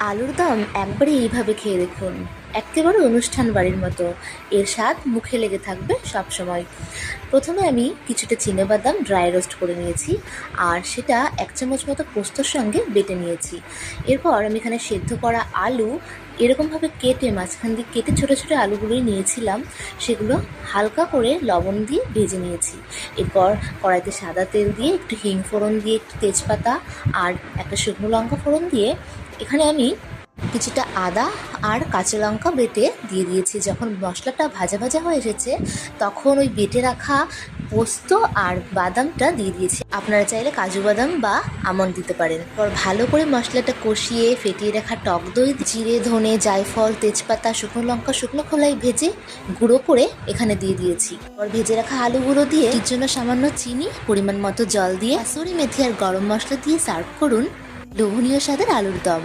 আলুর দম একবারে এইভাবে খেয়ে দেখুন, একেবারে অনুষ্ঠান বাড়ির মতো। এর স্বাদ মুখে লেগে থাকবে সব সময়। প্রথমে আমি কিছুটা চিনেবাদাম ড্রাই রোস্ট করে নিয়েছি, আর সেটা 1 চামচ মতো পোস্তর সঙ্গে বেটে নিয়েছি। এরপর আমি এখানে সেদ্ধ করা আলু এরকমভাবে কেটে, মাঝখান দিয়ে কেটে ছোটো ছোটো আলুগুলোই নিয়েছিলাম, সেগুলো হালকা করে লবণ দিয়ে ভেজে নিয়েছি। এরপর কড়াইতে সাদা তেল দিয়ে একটু হিং ফোড়ন দিয়ে, একটু তেজপাতা আর একটা শুকনো লঙ্কা ফোড়ন দিয়ে এখানে আমি কিছুটা আদা আর কাঁচা লঙ্কা বেটে দিয়ে দিয়েছি। যখন মশলাটা ভাজা ভাজা হয়ে এসেছে, তখন ওই বেটে রাখা পোস্ত আর বাদামটা দিয়ে দিয়েছি। আপনারা চাইলে কাজু বাদাম বা আমন্ড দিতে পারেন। পর ভালো করে মশলাটা কষিয়ে ফেটিয়ে রাখা টক দই, জিরে, ধনে, জায়ফল, তেজপাতা, শুকনো লঙ্কা শুকনো খোলায় ভেজে গুঁড়ো করে এখানে দিয়ে দিয়েছি। পর ভেজে রাখা আলুগুলো দিয়ে এর জন্য সামান্য চিনি, পরিমাণ মতো জল দিয়ে কাসুরি মেথি আর গরম মশলা দিয়ে সার্ভ করুন লোভনীয় স্বাদের আলুর দম।